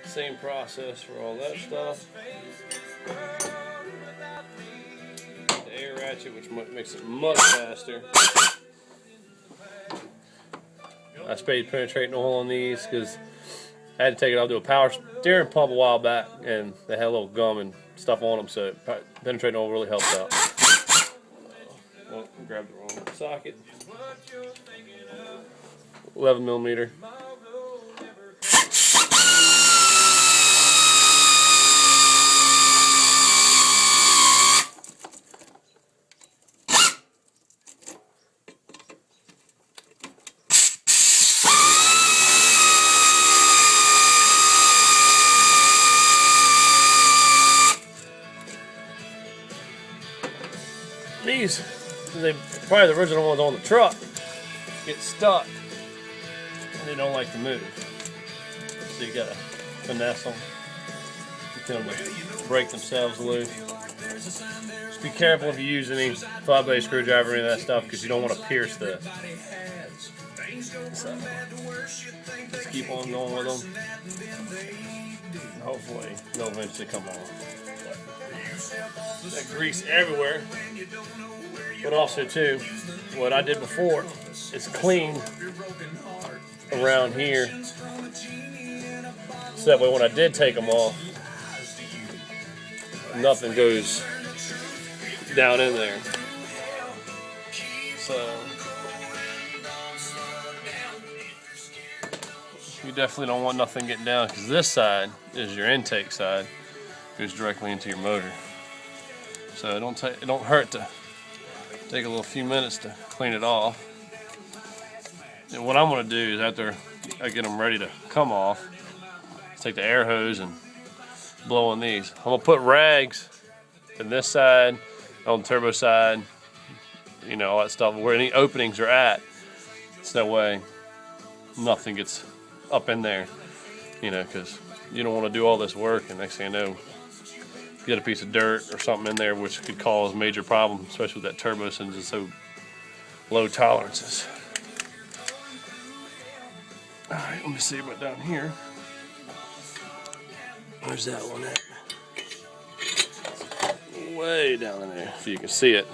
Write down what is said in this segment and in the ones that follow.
Same process for all that stuff. The air ratchet, which makes it much faster. I sprayed penetrating oil on these because I had to take it off to a power steering pump a while back, and they had a little gum and stuff on them, so penetrating oil really helps out. Well, grabbed the wrong socket. 11mm. These, they probably the original ones on the truck, get stuck and they don't like to move. So you gotta finesse them, get them to break themselves loose. Just be careful if you use any 5-blade screwdriver or any of that stuff, because you don't want to pierce this. So just keep on going with them. And hopefully they'll eventually come off. That grease everywhere, but also too, what I did before is clean around here, so that way when I did take them off, nothing goes down in there. So you definitely don't want nothing getting down, because this side is your intake side, goes directly into your motor. So it don't hurt to take a little few minutes to clean it off. And what I'm going to do is, after I get them ready to come off, take the air hose and blow on these. I'm going to put rags on this side, on the turbo side, you know, all that stuff, where any openings are at, so that way nothing gets up in there, you know, because you don't want to do all this work and next thing you know, get a piece of dirt or something in there, which could cause major problems, especially with that turbo, since it's so low tolerances. All right, let me see about down here. Where's that one at? Way down in there, if you can see it.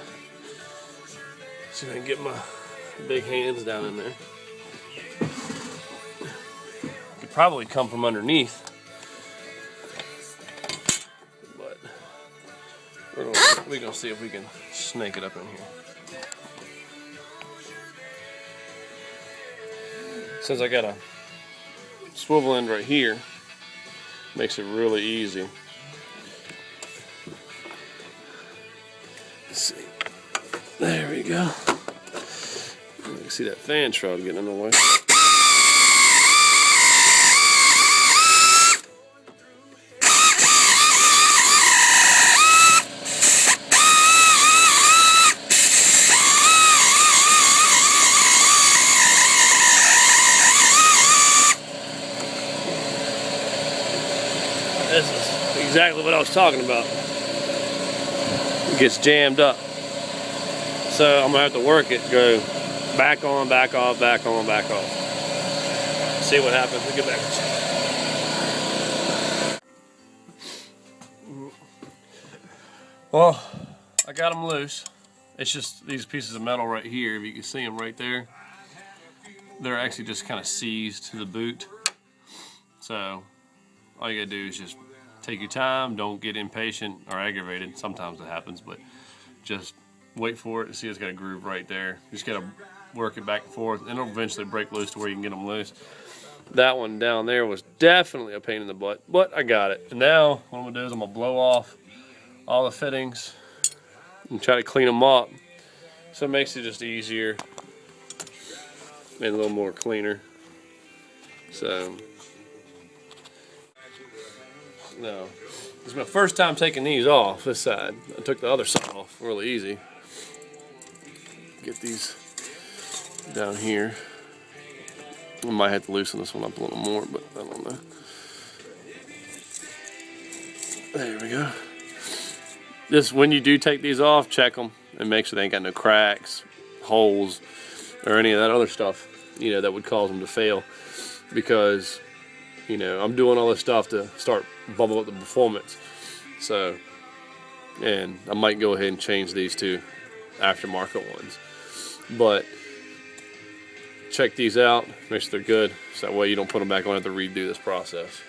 See if I can get my big hands down in there. Could probably come from underneath. We're gonna see if we can snake it up in here. Since I got a swivel end right here, makes it really easy. Let's see. There we go. You can see that fan shroud getting in the way. This is exactly what I was talking about. It gets jammed up. So I'm gonna have to work it, go back on, back off, back on, back off. See what happens. We'll get back. Well, I got them loose. It's just these pieces of metal right here, if you can see them right there, they're actually just kind of seized to the boot. So all you gotta do is just take your time, don't get impatient or aggravated. Sometimes it happens, but just wait for it and see it's got a groove right there. You just gotta work it back and forth, and it'll eventually break loose to where you can get them loose. That one down there was definitely a pain in the butt, but I got it. And now what I'm gonna do is I'm gonna blow off all the fittings and try to clean them up, so it makes it just easier and a little more cleaner. So no, it's my first time taking these off this side. I took the other side off really easy. Get these down here. I might have to loosen this one up a little more, but I don't know. There we go. Just when you do take these off, check them and make sure they ain't got no cracks, holes, or any of that other stuff, you know, that would cause them to fail. Because You know, I'm doing all this stuff to start bumping up the performance. So, and I might go ahead and change these to aftermarket ones. But check these out, make sure they're good, so that way you don't put them back on and have to redo this process.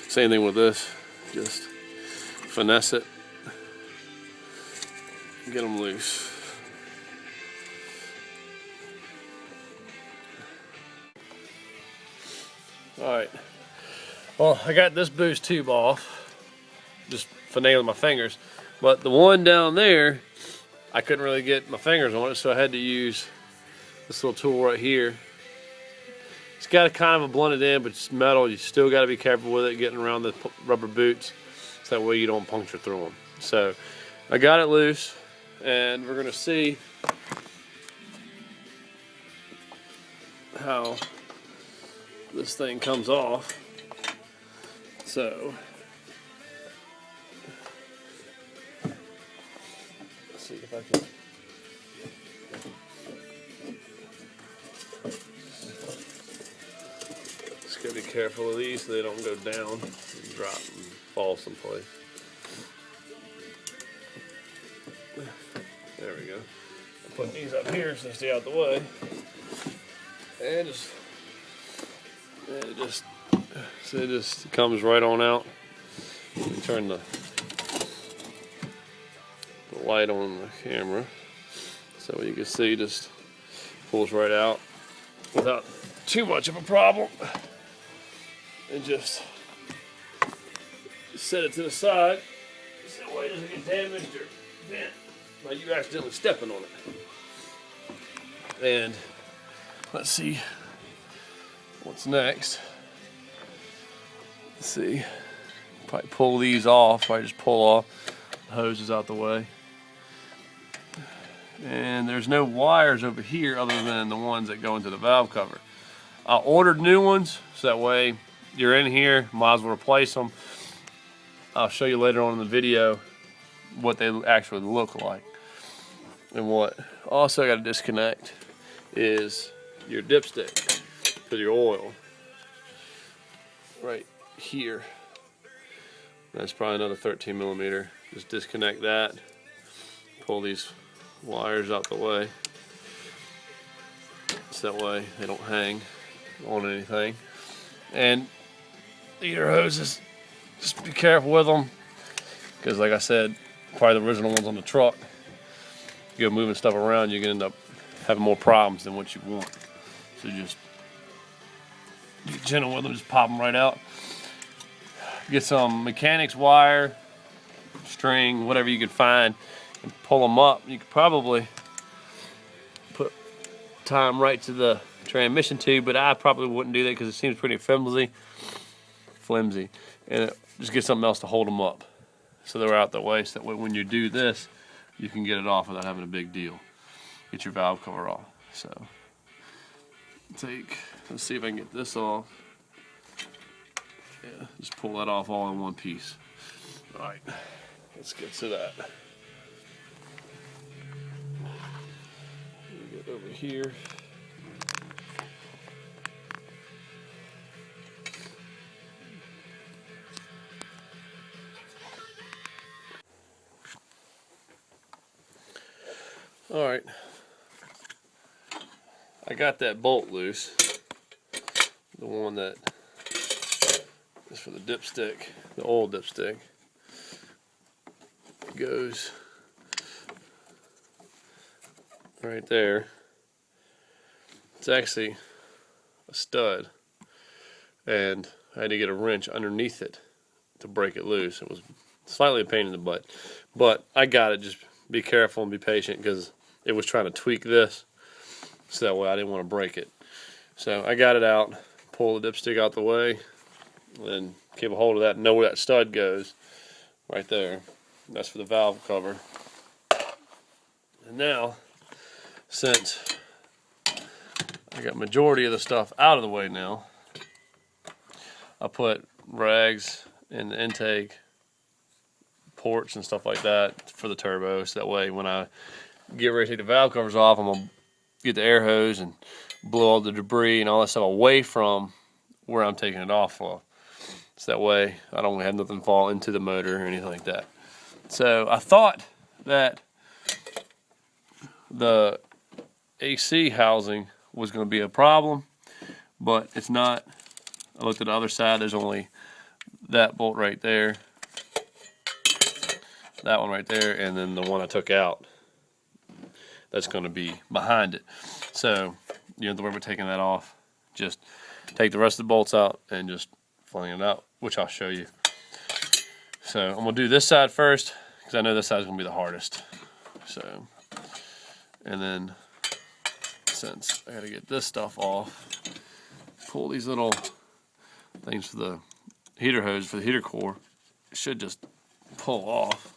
Same thing with this, just finesse it, get them loose. Alright, well, I got this boost tube off, just finagling my fingers, but the one down there, I couldn't really get my fingers on it, so I had to use this little tool right here. It's got a kind of a blended in, but it's metal. You still got to be careful with it, getting around the rubber boots, so that way you don't puncture through them. So I got it loose, and we're going to see how this thing comes off. So let's see if I can. Just gotta be careful of these so they don't go down and drop and fall someplace. There we go. I'm putting these up here so they stay out the way. And it just comes right on out. Let me turn the light on the camera so you can see, just pulls right out without too much of a problem. And just set it to the side so that way it doesn't get damaged or bent by you accidentally stepping on it. And let's see what's next. Let's see, probably pull these off. Probably just pull off the hoses out the way. And there's no wires over here other than the ones that go into the valve cover. I ordered new ones so that way you're in here, might as well replace them. I'll show you later on in the video what they actually look like. And what also I got to disconnect is your dipstick for your oil right here. That's probably another 13 millimeter. Just disconnect that, pull these wires out the way so that way they don't hang on anything. And the ear hoses, just be careful with them, because like I said, probably the original ones on the truck, you go moving stuff around, you're going to end up having more problems than what you want. So just be gentle with them, just pop them right out. Get some mechanics wire, string, whatever you can find, and pull them up. You could probably tie them right to the transmission tube, but I probably wouldn't do that because it seems pretty flimsy, and just get something else to hold them up so they're out the way, so that way when you do this, you can get it off without having a big deal. Get your valve cover off. So let's see if I can get this off. Yeah, just pull that off all in one piece. All right, let's get to that. Get over here. All right, I got that bolt loose, the one that is for the dipstick, the oil dipstick. Goes right there. It's actually a stud, and I had to get a wrench underneath it to break it loose. It was slightly a pain in the butt, but I got it. Just be careful and be patient, because it was trying to tweak this, so that way I didn't want to break it. So I got it out, pull the dipstick out the way, and keep a hold of that and know where that stud goes, right there. That's for the valve cover. And now, since I got majority of the stuff out of the way now, I put rags in the intake ports and stuff like that for the turbo, so that way when I get ready to take the valve covers off, I'm going to get the air hose and blow all the debris and all that stuff away from where I'm taking it off of. So that way I don't have nothing fall into the motor or anything like that. So I thought that the AC housing was going to be a problem, but it's not. I looked at the other side, there's only that bolt right there, that one right there, and then the one I took out that's going to be behind it. So you don't have to worry about taking that off. Just take the rest of the bolts out and just fling it out, which I'll show you. So I'm going to do this side first because I know this side is going to be the hardest. So, and then since I got to get this stuff off, pull these little things for the heater hose for the heater core. It should just pull off.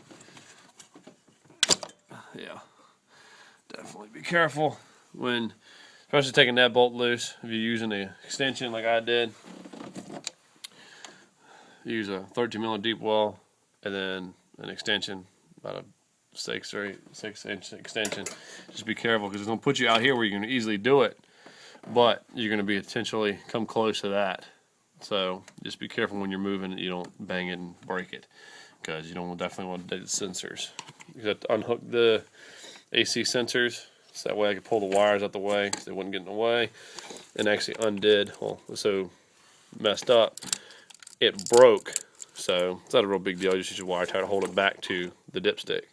Yeah, definitely be careful when, especially taking that bolt loose. If you're using the extension like I did, use a 13mm deep well and then an extension, about a 6 or 6-inch extension. Just be careful because it's going to put you out here where you're going to easily do it, but you're going to be potentially come close to that. So just be careful when you're moving that you don't bang it and break it, because you don't definitely want to do the sensors. You have to unhook the AC sensors so that way I could pull the wires out the way so they wouldn't get in the way, and actually undid. Well, it was so messed up it broke, so it's not a real big deal. You just use your wire tie to hold it back to the dipstick.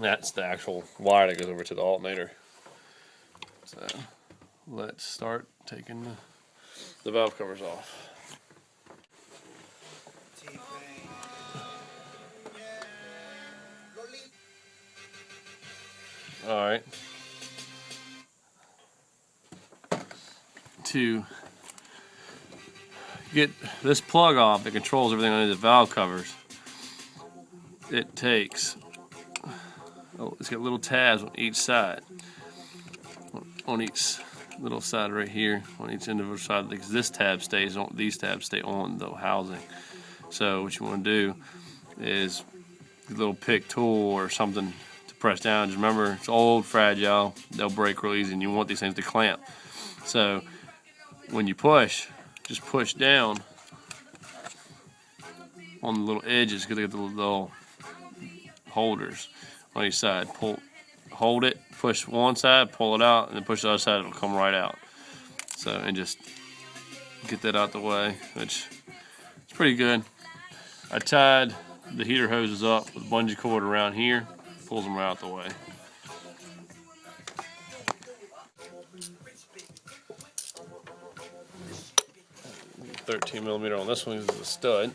That's the actual wire that goes over to the alternator. So let's start taking the valve covers off. Alright. To get this plug off that controls everything under the valve covers, it takes, it's got little tabs on each side. On each little side right here, on each individual side, because this tab stays on, these tabs stay on the housing. So what you want to do is a little pick tool or something to press down. Just remember, it's old, fragile, they'll break real easy, and you want these things to clamp. So when you push, just push down on the little edges, because they get the little holders on each side. Hold it, push one side, pull it out, and then push the other side, it'll come right out. So, and just get that out the way, which is pretty good. I tied the heater hoses up with a bungee cord around here, pulls them right out the way. The 13mm on this one is a stud.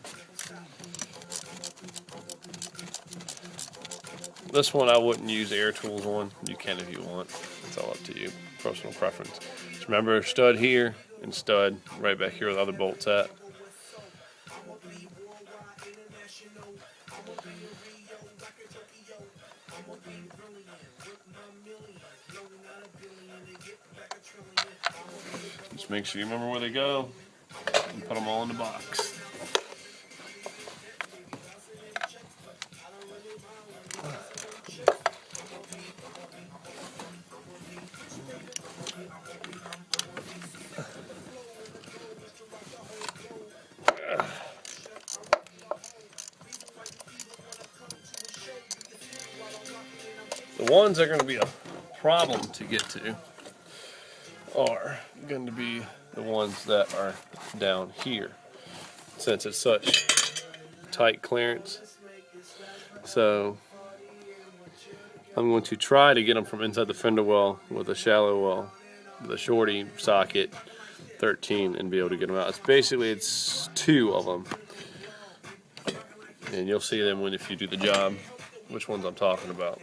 This one I wouldn't use air tools on. You can if you want. It's all up to you. Personal preference. Just remember, stud here and stud right back here where the other bolt's at. Just make sure you remember where they go and put them all in the box. The ones that are going to be a problem to get to are going to be the ones that are down here, since it's such tight clearance. So I'm going to try to get them from inside the fender well with a shallow well, with a shorty socket 13, and be able to get them out. It's two of them, and you'll see them if you do the job, which ones I'm talking about.